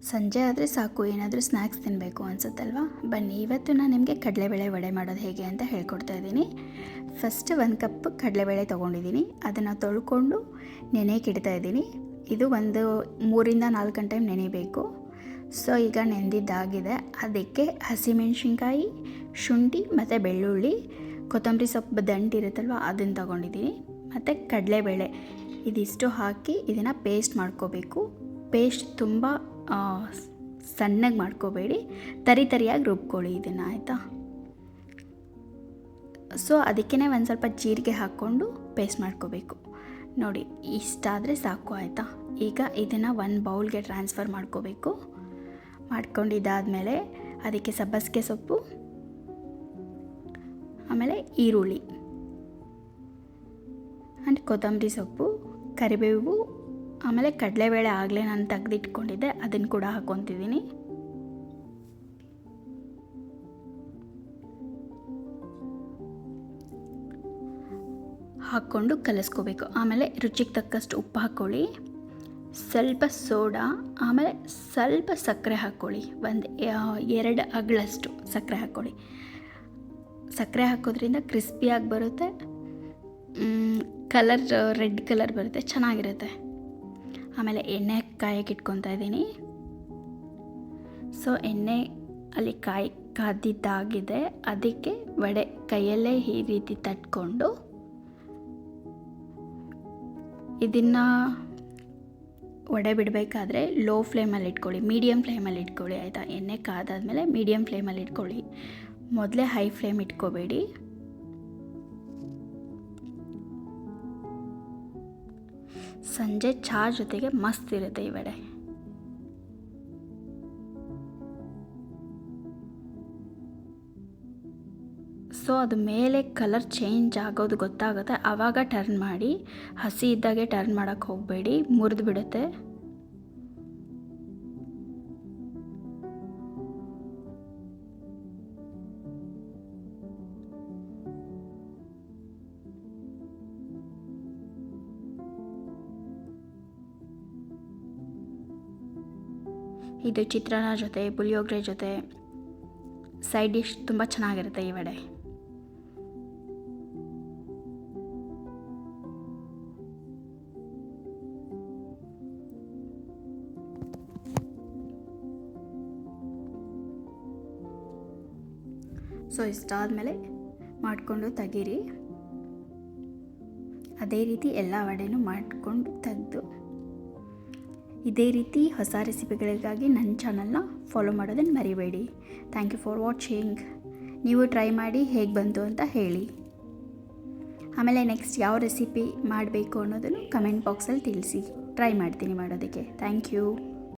ಸಂಜೆ ಆದರೆ ಸಾಕು, ಏನಾದರೂ ಸ್ನ್ಯಾಕ್ಸ್ ತಿನ್ನಬೇಕು ಅನಿಸುತ್ತಲ್ವ. ಬನ್ನಿ, ಇವತ್ತು ನಾನು ನಿಮಗೆ ಕಡಲೆಬೇಳೆ ವಡೆ ಮಾಡೋದು ಹೇಗೆ ಅಂತ ಹೇಳ್ಕೊಡ್ತಾ ಇದ್ದೀನಿ. ಫಸ್ಟ್ 1 ಕಪ್ ಕಡಲೆಬೇಳೆ ತೊಗೊಂಡಿದ್ದೀನಿ. ಅದನ್ನು ತೊಳ್ಕೊಂಡು ನೆನೆಯಕ್ಕೆ ಇಡ್ತಾ ಇದ್ದೀನಿ. ಇದು ಒಂದು 3 ರಿಂದ 4 ಗಂಟೆ ನೆನೆಯಬೇಕು. ಸೊ ಈಗ ನೆಂದಿದ್ದಾಗಿದೆ. ಅದಕ್ಕೆ ಹಸಿಮೆಣಸಿನ್ಕಾಯಿ, ಶುಂಠಿ ಮತ್ತು ಬೆಳ್ಳುಳ್ಳಿ, ಕೊತ್ತಂಬರಿ ಸೊಪ್ಪು ದಂಟಿರುತ್ತಲ್ವ ಅದನ್ನು ತೊಗೊಂಡಿದ್ದೀನಿ, ಮತ್ತು ಕಡಲೆಬೇಳೆ ಇದಿಷ್ಟು ಹಾಕಿ ಇದನ್ನು ಪೇಸ್ಟ್ ಮಾಡ್ಕೋಬೇಕು. ಪೇಸ್ಟ್ ತುಂಬ ಸಣ್ಣಗೆ ಮಾಡ್ಕೋಬೇಡಿ, ತರಿಯಾಗಿ ರುಬ್ಕೊಳ್ಳಿ ಇದನ್ನು, ಆಯಿತಾ. ಸೊ ಅದಕ್ಕೇ ಒಂದು ಸ್ವಲ್ಪ ಜೀರಿಗೆ ಹಾಕ್ಕೊಂಡು ಪೇಸ್ಟ್ ಮಾಡ್ಕೋಬೇಕು. ನೋಡಿ, ಇಷ್ಟಾದರೆ ಸಾಕು, ಆಯಿತಾ. ಈಗ ಇದನ್ನು ಒಂದು ಬೌಲ್ಗೆ ಟ್ರಾನ್ಸ್ಫರ್ ಮಾಡ್ಕೋಬೇಕು. ಮಾಡ್ಕೊಂಡಿದ್ದಾದಮೇಲೆ ಅದಕ್ಕೆ ಸಬ್ಬಸಿಗೆ ಸೊಪ್ಪು, ಆಮೇಲೆ ಈರುಳ್ಳಿ ಆ್ಯಂಡ್ ಕೊತ್ತಂಬರಿ ಸೊಪ್ಪು, ಕರಿಬೇವು, ಆಮೇಲೆ ಕಡಲೆಬೇಳೆ ಆಗಲೇ ನಾನು ತೆಗೆದಿಟ್ಕೊಂಡಿದ್ದೆ ಅದನ್ನು ಕೂಡ ಹಾಕ್ಕೊತಿದ್ದೀನಿ. ಹಾಕ್ಕೊಂಡು ಕಲಿಸ್ಕೋಬೇಕು. ಆಮೇಲೆ ರುಚಿಗೆ ತಕ್ಕಷ್ಟು ಉಪ್ಪು ಹಾಕ್ಕೊಳ್ಳಿ, ಸ್ವಲ್ಪ ಸೋಡಾ, ಆಮೇಲೆ ಸ್ವಲ್ಪ ಸಕ್ಕರೆ ಹಾಕ್ಕೊಳ್ಳಿ. 2 ಅಗಳಷ್ಟು ಸಕ್ಕರೆ ಹಾಕ್ಕೊಳ್ಳಿ. ಸಕ್ಕರೆ ಹಾಕೋದ್ರಿಂದ ಕ್ರಿಸ್ಪಿಯಾಗಿ ಬರುತ್ತೆ, ಕಲರ್ ರೆಡ್ ಕಲರ್ ಬರುತ್ತೆ, ಚೆನ್ನಾಗಿರುತ್ತೆ. ಆಮೇಲೆ ಎಣ್ಣೆ ಕಾಯಕ್ಕೆ ಇಟ್ಕೊತಾ ಇದ್ದೀನಿ. ಸೊ ಎಣ್ಣೆ ಅಲ್ಲಿ ಕಾದಿದ್ದಾಗಿದೆ. ಅದಕ್ಕೆ ವಡೆ ಕೈಯಲ್ಲೇ ಈ ರೀತಿ ತಟ್ಕೊಂಡು ಇದನ್ನು ವಡೆ ಬಿಡಬೇಕಾದ್ರೆ ಲೋ ಫ್ಲೇಮಲ್ಲಿ ಇಟ್ಕೊಳ್ಳಿ, ಮೀಡಿಯಮ್ ಫ್ಲೇಮಲ್ಲಿ ಇಟ್ಕೊಳ್ಳಿ, ಆಯಿತಾ. ಎಣ್ಣೆ ಕಾದಾದ್ಮೇಲೆ ಮೀಡಿಯಮ್ ಫ್ಲೇಮಲ್ಲಿ ಇಟ್ಕೊಳ್ಳಿ, ಮೊದಲೇ ಹೈ ಫ್ಲೇಮ್ ಇಟ್ಕೋಬೇಡಿ. ಸಂಜೆ ಚಹಾ ಜೊತೆಗೆ ಮಸ್ತ್ ಇರುತ್ತೆ ಈ ವಡೆ. ಸೊ ಅದು ಮೇಲೆ ಕಲರ್ ಚೇಂಜ್ ಆಗೋದು ಗೊತ್ತಾಗುತ್ತೆ, ಆವಾಗ ಟರ್ನ್ ಮಾಡಿ. ಹಸಿ ಇದ್ದಾಗೆ ಟರ್ನ್ ಮಾಡೋಕ್ಕೆ ಹೋಗಬೇಡಿ, ಮುರಿದು ಬಿಡುತ್ತೆ. ಇದು ಚಿತ್ರಾನ್ನ ಜೊತೆ, ಪುಳಿಯೋಗರೆ ಜೊತೆ ಸೈಡ್ ಡಿಶ್ ತುಂಬ ಚೆನ್ನಾಗಿರುತ್ತೆ ಈ ವಡೆ. ಸೊ ಇಷ್ಟಾದಮೇಲೆ ಮಾಡಿಕೊಂಡು ತೆಗೀರಿ. ಅದೇ ರೀತಿ ಎಲ್ಲ ವಡೆನೂ ಮಾಡಿಕೊಂಡು ತೆಗೆದು, ಇದೇ ರೀತಿ ಹೊಸ ರೆಸಿಪಿಗಳಿಗಾಗಿ ನನ್ನ ಚಾನಲ್ನ ಫಾಲೋ ಮಾಡೋದನ್ನು ಮರಿಬೇಡಿ. Thank you for watching. ನೀವು ಟ್ರೈ ಮಾಡಿ ಹೇಗೆ ಬಂತು ಅಂತ ಹೇಳಿ. ಆಮೇಲೆ ನೆಕ್ಸ್ಟ್ ಯಾವ ರೆಸಿಪಿ ಮಾಡಬೇಕು ಅನ್ನೋದನ್ನು ಕಮೆಂಟ್ ಬಾಕ್ಸಲ್ಲಿ ತಿಳಿಸಿ, ಟ್ರೈ ಮಾಡ್ತೀನಿ ಮಾಡೋದಕ್ಕೆ. Thank you.